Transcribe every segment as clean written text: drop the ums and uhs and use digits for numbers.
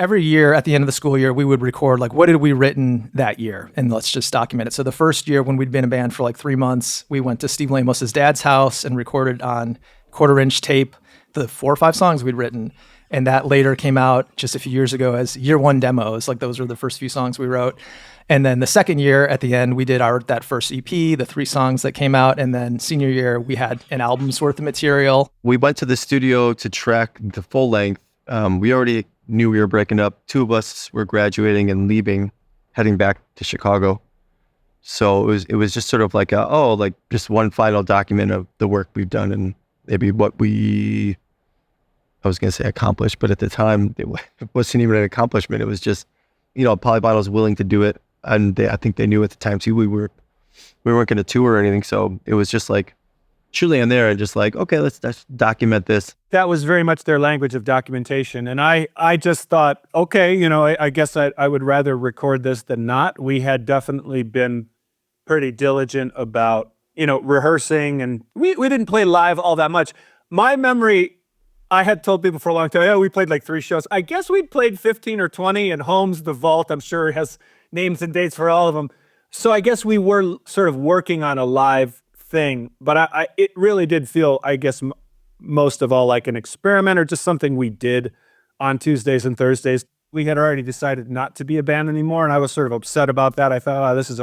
every year at the end of the school year, we would record like, what did we written that year? And let's just document it. So the first year when we'd been a band for like 3 months, we went to Steve Lamos' dad's house and recorded on 1/4-inch tape the 4 or 5 songs we'd written. And that later came out just a few years ago as year 1 demos. Like those were the first few songs we wrote. And then the second year at the end, we did that first EP, the 3 songs that came out. And then senior year, we had an album's worth of material. We went to the studio to track the full length. We already knew we were breaking up. 2 of us were graduating and leaving, heading back to Chicago. So it was just sort of like just one final document of the work we've done and maybe what I was going to say accomplished, but at the time it wasn't even an accomplishment. It was just, Polyvinyl was willing to do it. And I think they knew at the time too, we weren't going to tour or anything. So it was just like, truly on there and just like, okay, let's document this. That was very much their language of documentation. And I just thought, okay, I guess I would rather record this than not. We had definitely been pretty diligent about, rehearsing, and we didn't play live all that much. My memory, I had told people for a long time, we played like 3 shows. I guess we played 15 or 20, and Holmes, the Vault, I'm sure has names and dates for all of them. So I guess we were sort of working on a live thing, but it really did feel, I guess, most of all like an experiment or just something we did on Tuesdays and Thursdays. We had already decided not to be a band anymore, and I was sort of upset about that. I thought, this is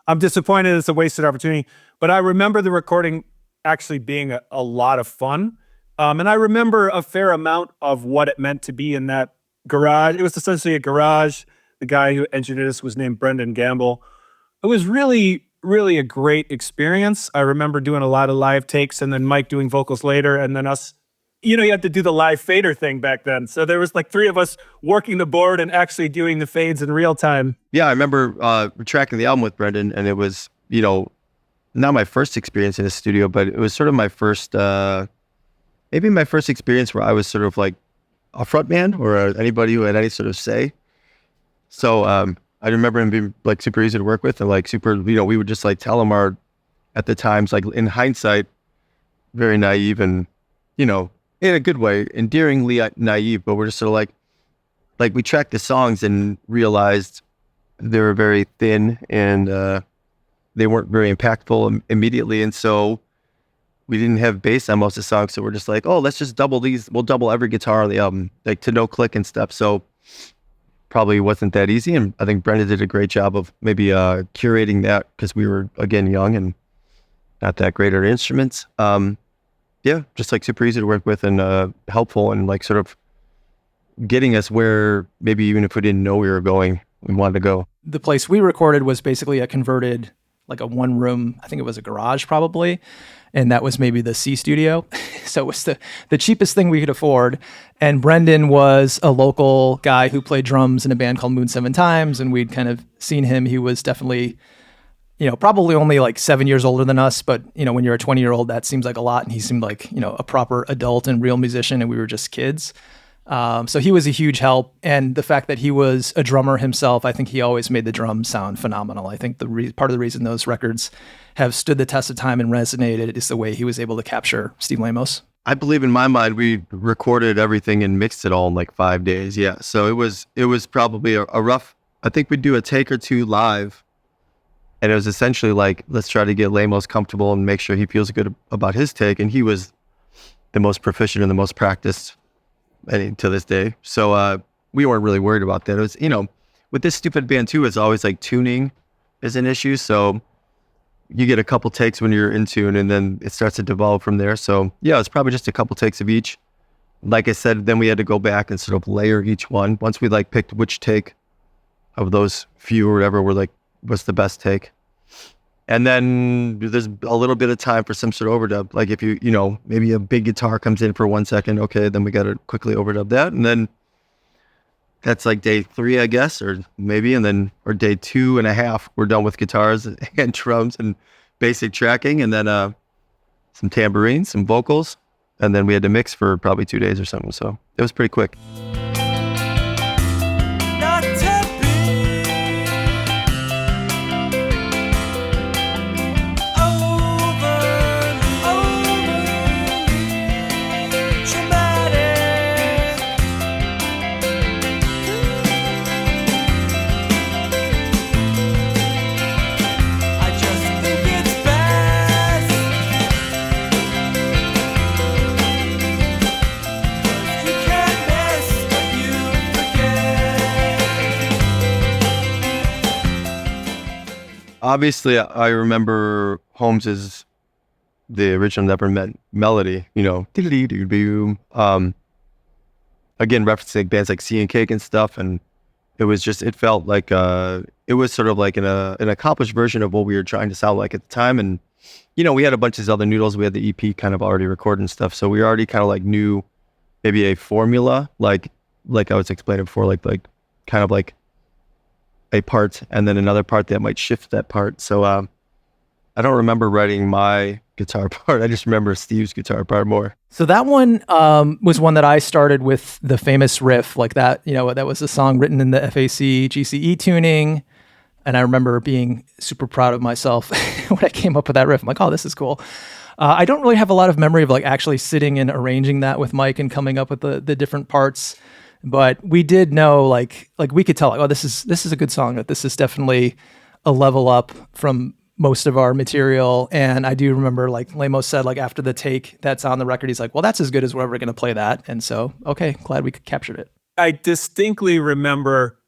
I'm disappointed, it's a wasted opportunity. But I remember the recording actually being a lot of fun. And I remember a fair amount of what it meant to be in that garage. It was essentially a garage. The guy who engineered this was named Brendan Gamble. It was really, really a great experience. I remember doing a lot of live takes and then Mike doing vocals later, and then us, you had to do the live fader thing back then. So there was like 3 of us working the board and actually doing the fades in real time. Yeah, I remember tracking the album with Brendan, and it was, not my first experience in a studio, but it was sort of my first, maybe my first experience where I was sort of like a front man or anybody who had any sort of say. So I remember him being like super easy to work with and like super, we would just like tell him at the times, like in hindsight, very naive and, in a good way, endearingly naive, but we're just sort of like we tracked the songs and realized they were very thin and they weren't very impactful immediately. And so we didn't have bass on most of the songs. So we're just like, let's just double these. We'll double every guitar on the album, like to no click and stuff. So probably wasn't that easy. And I think Brenda did a great job of maybe curating that because we were, again, young and not that great at instruments. Yeah, just like super easy to work with and helpful and like sort of getting us where maybe even if we didn't know we were going, we wanted to go. The place we recorded was basically a converted, like a 1-room, I think it was a garage probably. And that was maybe the C studio. So it was the cheapest thing we could afford. And Brendan was a local guy who played drums in a band called Moon 7 Times. And we'd kind of seen him. He was definitely, probably only like 7 years older than us. But, when you're a 20-year-old, that seems like a lot. And he seemed like, a proper adult and real musician. And we were just kids. So he was a huge help. And the fact that he was a drummer himself, I think he always made the drums sound phenomenal. I think part of the reason those records have stood the test of time and resonated is the way he was able to capture Steve Lamos. I believe in my mind, we recorded everything and mixed it all in like 5 days. Yeah. So it was probably a rough, I think we'd do a take or 2 live. And it was essentially like, let's try to get Lamos comfortable and make sure he feels good about his take. And he was the most proficient and the most practiced to this day. So we weren't really worried about that. It was, with this stupid band too, it's always like tuning is an issue. So you get a couple takes when you're in tune and then it starts to develop from there. So yeah, it's probably just a couple takes of each. Like I said, then we had to go back and sort of layer each one. Once we like picked which take of those few or whatever were like, was the best take. And then there's a little bit of time for some sort of overdub. Like if maybe a big guitar comes in for 1 second, okay, then we got to quickly overdub that. And then that's like day 3, I guess, or maybe, and then, or day 2.5, we're done with guitars and drums and basic tracking. And then some tambourines, some vocals. And then we had to mix for probably 2 days or something. So it was pretty quick. Obviously, I remember Holmes's the original Never Meant melody, diddly-doo-boom. Again, referencing bands like Sea and Cake and stuff, and it felt like it was sort of like an accomplished version of what we were trying to sound like at the time. And we had a bunch of these other noodles. We had the EP kind of already recorded and stuff, so we already kind of like knew maybe a formula, like I was explaining before, like kind of like a part and then another part that might shift that part. So I don't remember writing my guitar part. I just remember Steve's guitar part more. So that one was one that I started with the famous riff, like that. That was a song written in the FAC GCE tuning, and I remember being super proud of myself when I came up with that riff. I'm like, oh, this is cool. I don't really have a lot of memory of like actually sitting and arranging that with Mike and coming up with the different parts. But we did know, like we could tell, like, oh, this is a good song. That this is definitely a level up from most of our material. And I do remember, like Lamos said, like after the take that's on the record, he's like, well, that's as good as we're ever going to play that. And so, okay, glad we captured it. I distinctly remember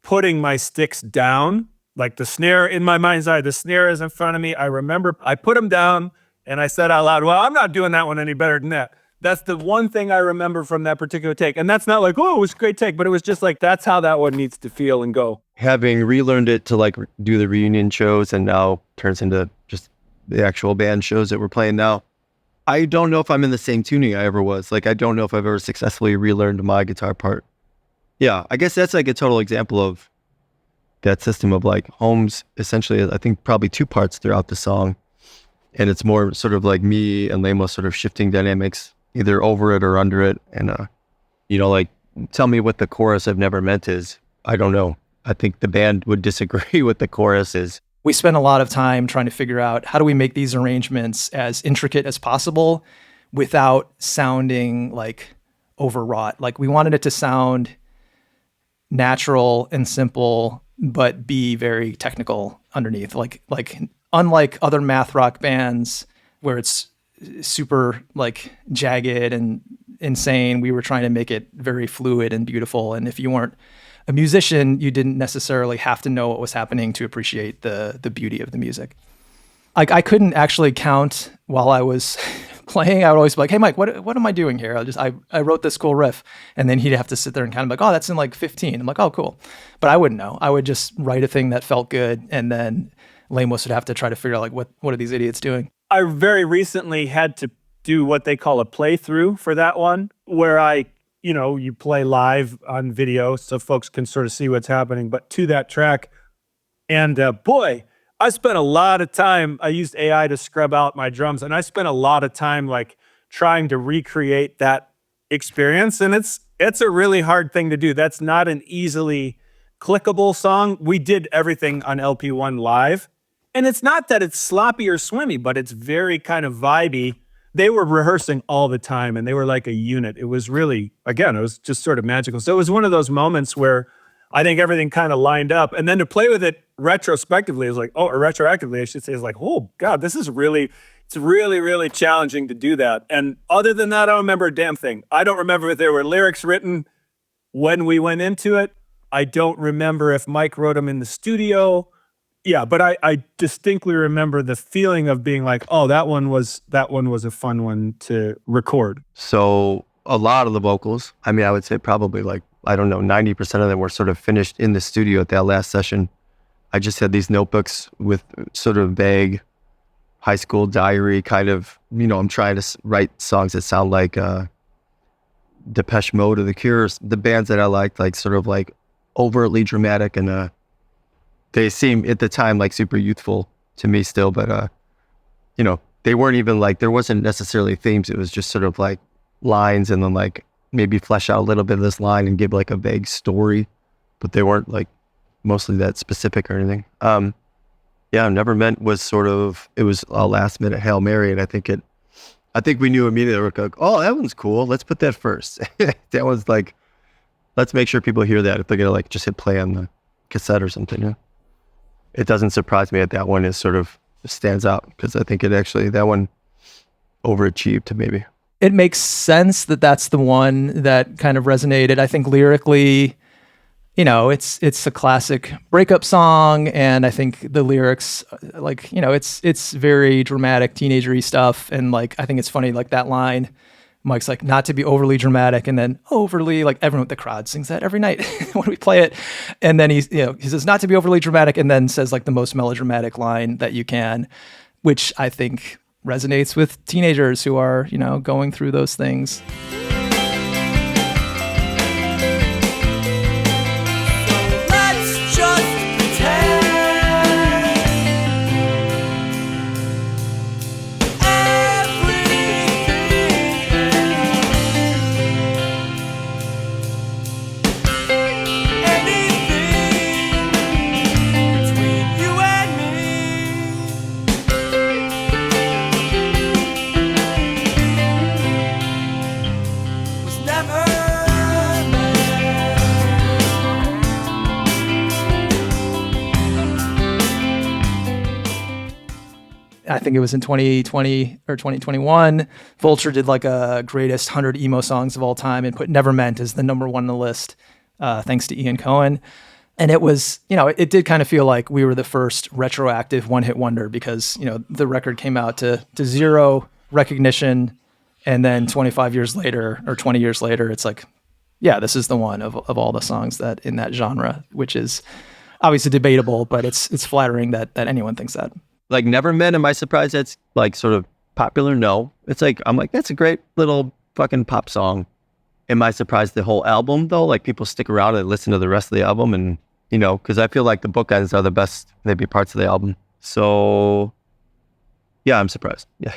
putting my sticks down, like the snare in my mind's eye. The snare is in front of me. I remember I put them down and I said out loud, well, I'm not doing that one any better than that. That's the one thing I remember from that particular take. And that's not like, oh, it was a great take, but it was just like, that's how that one needs to feel and go. Having relearned it to like do the reunion shows and now turns into just the actual band shows that we're playing now, I don't know if I'm in the same tuning I ever was. Like, I don't know if I've ever successfully relearned my guitar part. Yeah, I guess that's like a total example of that system of like Holmes, essentially, I think probably two parts throughout the song. And it's more sort of like me and Lamos sort of shifting dynamics, either over it or under it. And, like, tell me what the chorus of Never Meant is. I don't know. I think the band would disagree with the chorus is. We spent a lot of time trying to figure out how do we make these arrangements as intricate as possible without sounding like overwrought. Like, we wanted it to sound natural and simple, but be very technical underneath. Like unlike other math rock bands where it's super like jagged and insane, we were trying to make it very fluid and beautiful. And if you weren't a musician, you didn't necessarily have to know what was happening to appreciate the beauty of the music. Like, I couldn't actually count while I was playing. I would always be like, hey, Mike, what am I doing here? I wrote this cool riff. And then he'd have to sit there and kind of like, oh, that's in like 15. I'm like, oh, cool. But I wouldn't know. I would just write a thing that felt good. And then Lamos would have to try to figure out like, what are these idiots doing? I very recently had to do what they call a playthrough for that one, where you play live on video so folks can sort of see what's happening, but to that track. And boy, I spent a lot of time, I used AI to scrub out my drums, and I spent a lot of time like trying to recreate that experience. And it's a really hard thing to do. That's not an easily clickable song. We did everything on LP1 live. And it's not that it's sloppy or swimmy, but it's very kind of vibey. They were rehearsing all the time and they were like a unit. It was really, again, it was just sort of magical. So it was one of those moments where I think everything kind of lined up. And then to play with it retrospectively is like, or retroactively, I should say, is like, oh God, it's really, really challenging to do that. And other than that, I don't remember a damn thing. I don't remember if there were lyrics written when we went into it. I don't remember if Mike wrote them in the studio. Yeah, but I distinctly remember the feeling of being like, oh, that one was a fun one to record. So a lot of the vocals, I mean, I would say probably like, I don't know, 90% of them were sort of finished in the studio at that last session. I just had these notebooks with sort of vague high school diary kind of, I'm trying to write songs that sound like Depeche Mode or The Cure, the bands that I liked, like sort of like overtly dramatic, and they seem at the time like super youthful to me still, but they weren't even like, there wasn't necessarily themes. It was just sort of like lines, and then like maybe flesh out a little bit of this line and give like a vague story, but they weren't like mostly that specific or anything. Never Meant was sort of, it was a last minute Hail Mary, and I think we knew immediately, we're like, oh, that one's cool, let's put that first. That was like, let's make sure people hear that if they're gonna like just hit play on the cassette or something. Yeah. It doesn't surprise me that one is sort of stands out, because I think that one overachieved maybe. It makes sense that that's the one that kind of resonated. I think lyrically, you know, it's a classic breakup song, and I think the lyrics, like, you know, it's very dramatic, teenagery stuff, and like I think it's funny, like that line, Mike's like, not to be overly dramatic, and then overly, like everyone, the crowd sings that every night when we play it, and then he says not to be overly dramatic, and then says like the most melodramatic line that you can, which I think resonates with teenagers who are, you know, going through those things. I think it was in 2020 or 2021, Vulture did like a greatest 100 emo songs of all time and put Never Meant as the number one on the list, thanks to Ian Cohen. And it was, you know, it did kind of feel like we were the first retroactive one-hit wonder because, you know, the record came out to zero recognition. And then 25 years later or 20 years later, it's like, yeah, this is the one of all the songs that in that genre, which is obviously debatable, but it's flattering that anyone thinks that. Like Never Met, am I surprised that's like sort of popular? No. It's like, I'm like, that's a great little fucking pop song. Am I surprised the whole album though? Like people stick around and listen to the rest of the album and, you know, because I feel like the bookends are the best maybe parts of the album. So yeah, I'm surprised. Yeah.